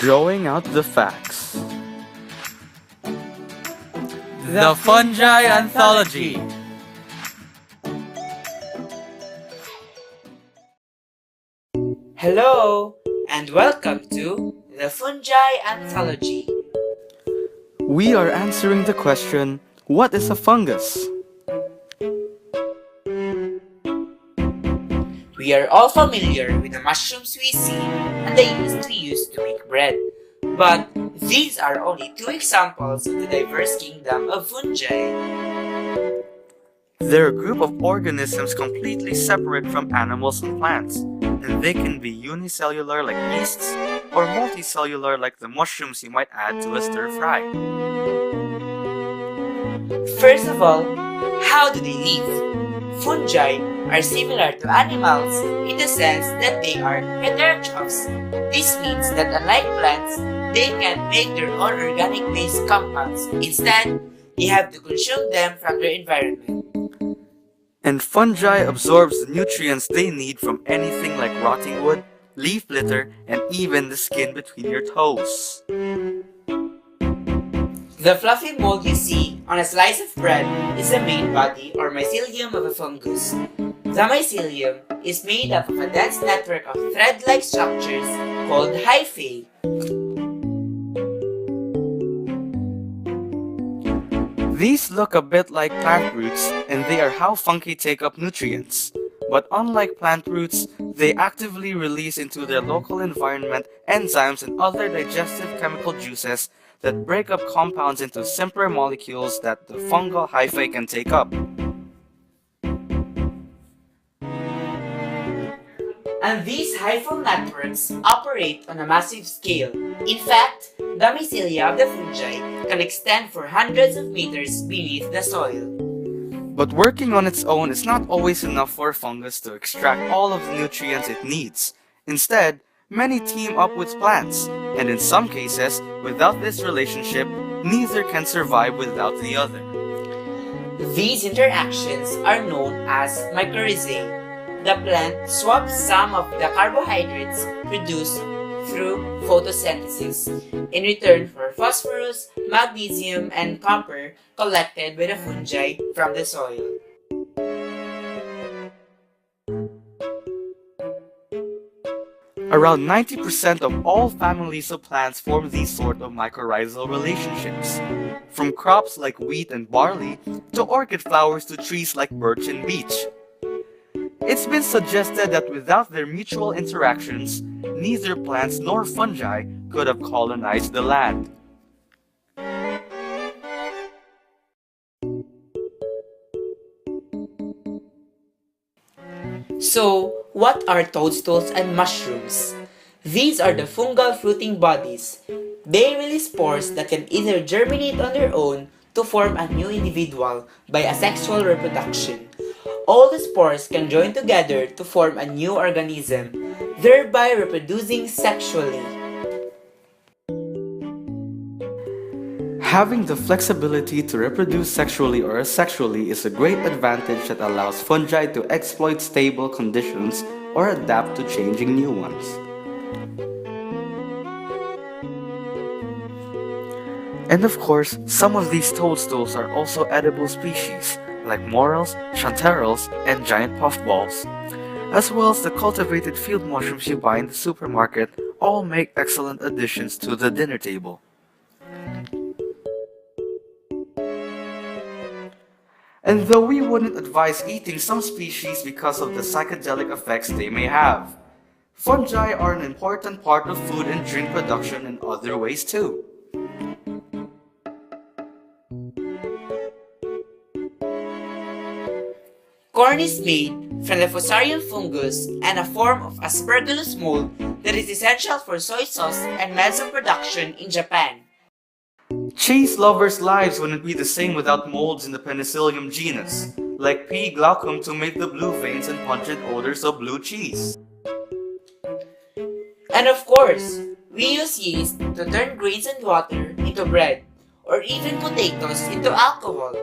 Drawing out the facts. The Fungi Anthology. Hello, and welcome to the Fungi Anthology. We are answering the question, what is a fungus? We are all familiar with the mushrooms we see and the yeast we use to make bread. But these are only two examples of the diverse kingdom of fungi. They're a group of organisms completely separate from animals and plants, and they can be unicellular like yeasts or multicellular like the mushrooms you might add to a stir fry. First of all, how do they live? Fungi are similar to animals in the sense that they are heterotrophs. This means that unlike plants, they can make their own organic-based compounds. Instead, they have to consume them from their environment. And fungi absorbs the nutrients they need from anything like rotting wood, leaf litter, and even the skin between your toes. The fluffy mold you see on a slice of bread is the main body or mycelium of a fungus. The mycelium is made up of a dense network of thread-like structures called hyphae. These look a bit like plant roots, and they are how fungi take up nutrients. But unlike plant roots, they actively release into their local environment enzymes and other digestive chemical juices that break up compounds into simpler molecules that the fungal hyphae can take up. And these hyphal networks operate on a massive scale. In fact, the mycelia of the fungi can extend for hundreds of meters beneath the soil. But working on its own is not always enough for a fungus to extract all of the nutrients it needs. Instead, many team up with plants, and in some cases, without this relationship, neither can survive without the other. These interactions are known as mycorrhizae. The plant swaps some of the carbohydrates produced through photosynthesis in return for phosphorus, magnesium, and copper collected by the fungi from the soil. Around 90% of all families of plants form these sort of mycorrhizal relationships. From crops like wheat and barley, to orchid flowers to trees like birch and beech. It's been suggested that without their mutual interactions, neither plants nor fungi could have colonized the land. So, what are toadstools and mushrooms? These are the fungal fruiting bodies. They release spores that can either germinate on their own to form a new individual by asexual reproduction. All the spores can join together to form a new organism, thereby reproducing sexually. Having the flexibility to reproduce sexually or asexually is a great advantage that allows fungi to exploit stable conditions or adapt to changing new ones. And of course, some of these toadstools are also edible species, like morels, chanterelles, and giant puffballs. As well as the cultivated field mushrooms you buy in the supermarket, all make excellent additions to the dinner table. And though we wouldn't advise eating some species because of the psychedelic effects they may have, fungi are an important part of food and drink production in other ways too. Corn is made from the Fusarium fungus and a form of aspergillus mold that is essential for soy sauce and medicine production in Japan. Cheese lovers' lives wouldn't be the same without molds in the Penicillium genus, like P. glaucum to make the blue veins and pungent odors of blue cheese. And of course, we use yeast to turn grains and water into bread, or even potatoes into alcohol.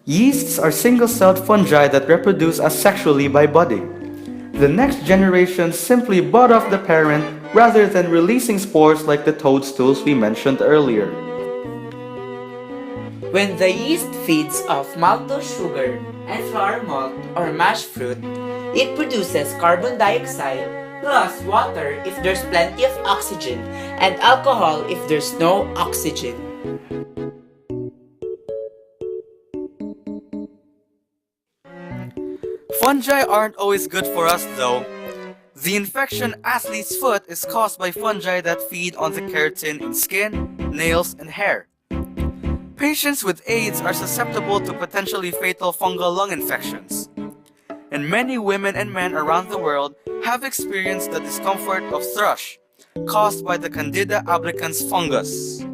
Yeasts are single-celled fungi that reproduce asexually by budding. The next generation simply bud off the parent rather than releasing spores like the toadstools we mentioned earlier. When the yeast feeds off maltose sugar and flour malt or mashed fruit, it produces carbon dioxide plus water if there's plenty of oxygen and alcohol if there's no oxygen. Fungi aren't always good for us though. The infection athlete's foot is caused by fungi that feed on the keratin in skin, nails, and hair. Patients with AIDS are susceptible to potentially fatal fungal lung infections. And many women and men around the world have experienced the discomfort of thrush, caused by the Candida albicans fungus.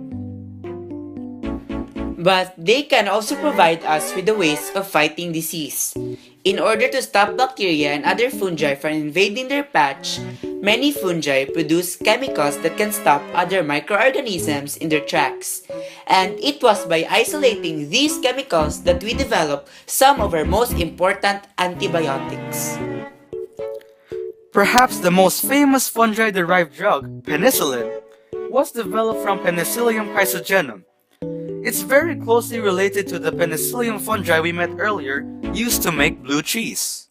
But they can also provide us with the ways of fighting disease. In order to stop bacteria and other fungi from invading their patch, many fungi produce chemicals that can stop other microorganisms in their tracks. And it was by isolating these chemicals that we developed some of our most important antibiotics. Perhaps the most famous fungi-derived drug, penicillin, was developed from Penicillium chrysogenum. It's very closely related to the penicillium fungi we met earlier, used to make blue cheese.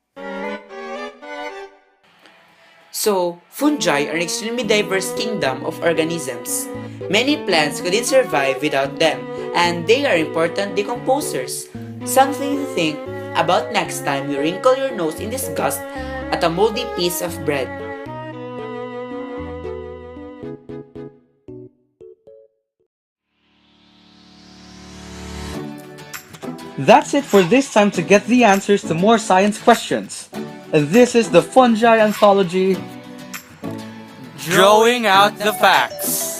So, fungi are an extremely diverse kingdom of organisms. Many plants couldn't survive without them, and they are important decomposers. Something to think about next time you wrinkle your nose in disgust at a moldy piece of bread. That's it for this time to get the answers to more science questions. This is the Fungi Anthology. Drawing out the facts.